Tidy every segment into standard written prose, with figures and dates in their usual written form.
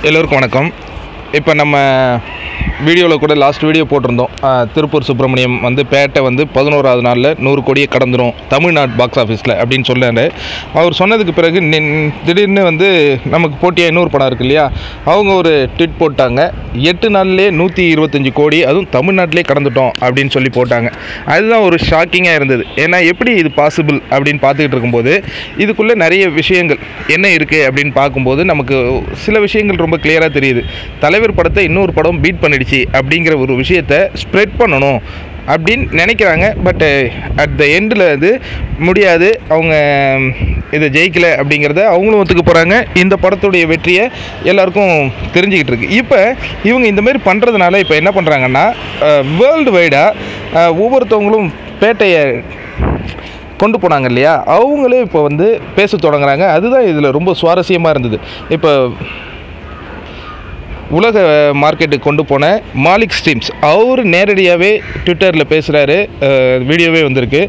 எல்லோருக்கும் வணக்கம். இப்போ நம்ம வீடியோவில் கூட லாஸ்ட் வீடியோ போட்டிருந்தோம். திருப்பூர் சுப்பிரமணியம் வந்து பேட்டை வந்து 11வது நாளில் 100 கோடியை கடந்துடும் தமிழ்நாடு பாக்ஸ் ஆஃபீஸில் அப்படின்னு சொன்னார். அவர் சொன்னதுக்கு பிறகு திடீர்னு வந்து நமக்கு போட்டியாக இன்னொரு படம் இருக்குது இல்லையா, அவங்க ஒரு ட்வீட் போட்டாங்க. 8 நாள்லேயே 125 கோடி, அதுவும் தமிழ்நாட்டிலே கடந்துட்டோம் அப்படின்னு சொல்லி போட்டாங்க. அதுதான் ஒரு ஷாக்கிங்காக இருந்தது. ஏன்னா எப்படி இது பாசிபிள் அப்படின்னு பார்த்துக்கிட்டு இருக்கும்போது இதுக்குள்ளே நிறைய விஷயங்கள் என்ன இருக்குது அப்படின்னு பார்க்கும்போது நமக்கு சில விஷயங்கள் ரொம்ப கிளியராக தெரியுது. தலைவர் படத்தை இன்னொரு படம் பீட் பண்ணிடுச்சு அப்படிங்கிற ஒரு விஷயத்தை ஸ்ப்ரெட் பண்ணணும் அப்படின்னு நினைக்கிறாங்க. பட் அட் த எண்டில் அது முடியாது. அவங்க இதை ஜெயிக்கலை அப்படிங்கிறத அவங்களும் ஒத்துக்க போகிறாங்க. இந்த படத்துடைய வெற்றியை எல்லாருக்கும் தெரிஞ்சுக்கிட்டு இருக்கு. இப்போ இவங்க இந்த மாதிரி பண்ணுறதுனால இப்போ என்ன பண்ணுறாங்கன்னா, வேர்ல்டு வைடாக ஒவ்வொருத்தவங்களும் பேட்டையை கொண்டு போனாங்க இல்லையா, அவங்களே இப்போ வந்து பேச தொடங்குறாங்க. அதுதான் இதில் ரொம்ப சுவாரஸ்யமாக இருந்தது. இப்போ உலக மார்க்கெட்டுக்கு கொண்டு போன மாலிக் ஸ்ட்ரீம்ஸ் அவர் நேரடியாகவே ட்விட்டரில் பேசுகிறாரு. வீடியோவே வந்திருக்கு.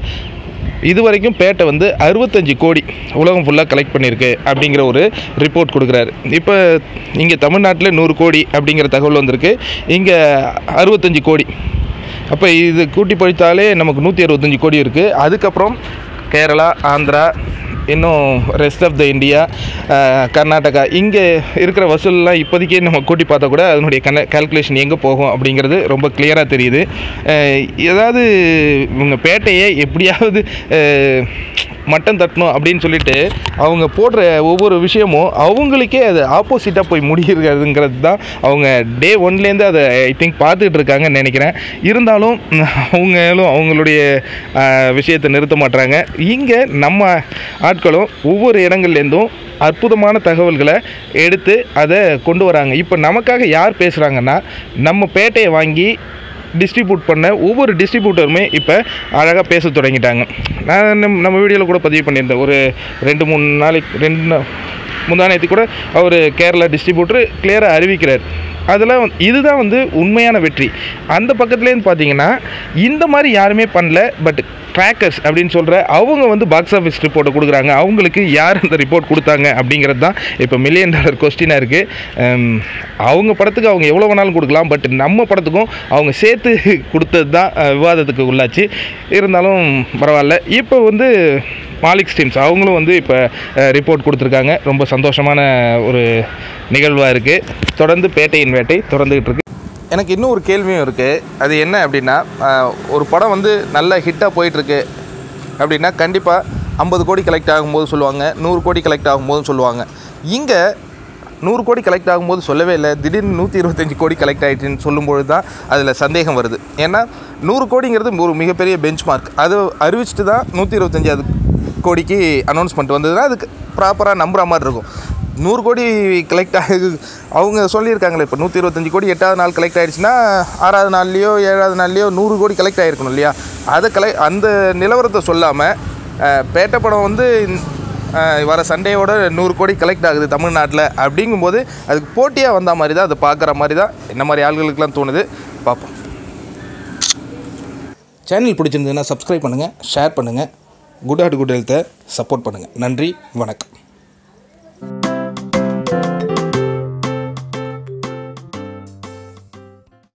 இது வரைக்கும் பேட்டை வந்து 65 கோடி உலகம் ஃபுல்லாக கலெக்ட் பண்ணியிருக்கு அப்படிங்கிற ஒரு ரிப்போர்ட் கொடுக்குறாரு. இப்போ இங்கே தமிழ்நாட்டில் 100 கோடி அப்படிங்கிற தகவல் வந்திருக்கு. இங்கே 65 கோடி. அப்போ இது கூட்டி பழித்தாலே நமக்கு 165 கோடி இருக்குது. அதுக்கப்புறம் கேரளா, ஆந்திரா, இன்னும் rest of the India, Karnataka, இங்கே இருக்கிற வசூல்லாம் இப்போதைக்கே நம்ம கூட்டி பார்த்தா கூட அதனுடைய கால்குலேஷன் எங்கே போகும் அப்படிங்கிறது ரொம்ப கிளியராக தெரியுது. ஏதாவது இவங்க பேட்டையை எப்படியாவது மட்டம் தட்டணும் அப்படின்னு சொல்லிட்டு அவங்க போடுற ஒவ்வொரு விஷயமும் அவங்களுக்கே அது ஆப்போசிட்டாக போய் முடிகிறதுங்கிறது தான் அவங்க டே 1லேருந்து அதை ஐ திங்க் பார்த்துக்கிட்டு இருக்காங்கன்னு நினைக்கிறேன். இருந்தாலும் அவங்களுடைய விஷயத்தை நிறுத்த மாட்டுறாங்க. இங்கே நம்ம ஆட்களும் ஒவ்வொரு இடங்கள்லேருந்தும் அற்புதமான தகவல்களை எடுத்து அதை கொண்டு வராங்க. இப்போ நமக்காக யார் பேசுகிறாங்கன்னா, நம்ம பேட்டையை வாங்கி டிஸ்ட்ரிபியூட் பண்ண ஒவ்வொரு டிஸ்ட்ரிபியூட்டருமே இப்போ அழகாக பேச தொடங்கிட்டாங்க. நான் நம்ம வீடியோவில் கூட பதிவு பண்ணியிருந்தேன். ஒரு 2-3 நாளைக்கு முந்தானத்து கூட அவர் கேரளா டிஸ்ட்ரிபியூட்டர் கிளியராக அறிவிக்கிறார். அதெல்லாம் இதுதான் வந்து உண்மையான வெற்றி. அந்த பக்கத்துலேருந்து பார்த்தீங்கன்னா இந்த மாதிரி யாருமே பண்ணல. பட் ட்ராக்கர்ஸ் அப்படின்னு சொல்கிற அவங்க வந்து பாக்ஸ் ஆஃபீஸ் ரிப்போர்ட்டை கொடுக்குறாங்க. அவங்களுக்கு யார் அந்த ரிப்போர்ட் கொடுத்தாங்க அப்படிங்கிறது தான் இப்போ $1 மில்லியன் கொஸ்டினாக இருக்குது. அவங்க படத்துக்கு அவங்க எவ்வளோ வேணாலும் கொடுக்கலாம். பட் நம்ம படத்துக்கும் அவங்க சேர்த்து கொடுத்தது தான் விவாதத்துக்கு உள்ளாச்சு. இருந்தாலும் பரவாயில்ல. இப்போ வந்து மாலிக் ஸ்ட்ரீம்ஸ் அவங்களும் வந்து இப்போ ரிப்போர்ட் கொடுத்துருக்காங்க. ரொம்ப சந்தோஷமான ஒரு நிகழ்வாக இருக்குது. தொடர்ந்து பேட்டையின் வேட்டை தொடர்ந்துக்கிட்டு இருக்குது. எனக்கு இன்னும் ஒரு கேள்வியும் இருக்குது. அது என்ன அப்படின்னா, ஒரு படம் வந்து நல்ல ஹிட்டாக போயிட்டுருக்கு அப்படின்னா கண்டிப்பாக 50 கோடி கலெக்ட் ஆகும்போது சொல்லுவாங்க, 100 கோடி கலெக்ட் ஆகும்போது சொல்லுவாங்க. இங்கே 100 கோடி கலெக்ட் ஆகும்போது சொல்லவே இல்லை. திடீர்னு 125 கோடி கலெக்ட் ஆகிட்டுன்னு சொல்லும்பொழுது தான் அதில் சந்தேகம் வருது. ஏன்னா 100 கோடிங்கிறது ஒரு மிகப்பெரிய பெஞ்ச் மார்க். அது அறிவிச்சிட்டு தான் 125 கோடிக்கு அனௌன்ஸ்மெண்ட் வந்ததுன்னா அதுக்கு ப்ராப்பராக நம்புகிற மாதிரி இருக்கும். 100 கோடி கலெக்ட் ஆகுது அவங்க சொல்லியிருக்காங்களே. இப்போ 125 கோடி 8வது நாள் கலெக்ட் ஆகிடுச்சுன்னா 6வது நாள்லையோ 7வது நாள்லையோ 100 கோடி கலெக்ட் ஆகிருக்கணும் இல்லையா. அந்த நிலவரத்தை சொல்லாமல் பேட்டை படம் வந்து வர சண்டேயோட 100 கோடி கலெக்ட் ஆகுது தமிழ்நாட்டில் அப்படிங்கும்போது அதுக்கு போட்டியாக வந்த மாதிரி தான் அதை பார்க்குற மாதிரி தான் என்ன மாதிரி ஆள்களுக்கெல்லாம் தோணுது. பார்ப்போம். சேனல் பிடிச்சிருந்ததுன்னா சப்ஸ்கிரைப் பண்ணுங்கள், ஷேர் பண்ணுங்கள். குட் ஹார்ட் குட் ஹெல்த்தை சப்போர்ட் பண்ணுங்கள். நன்றி, வணக்கம்.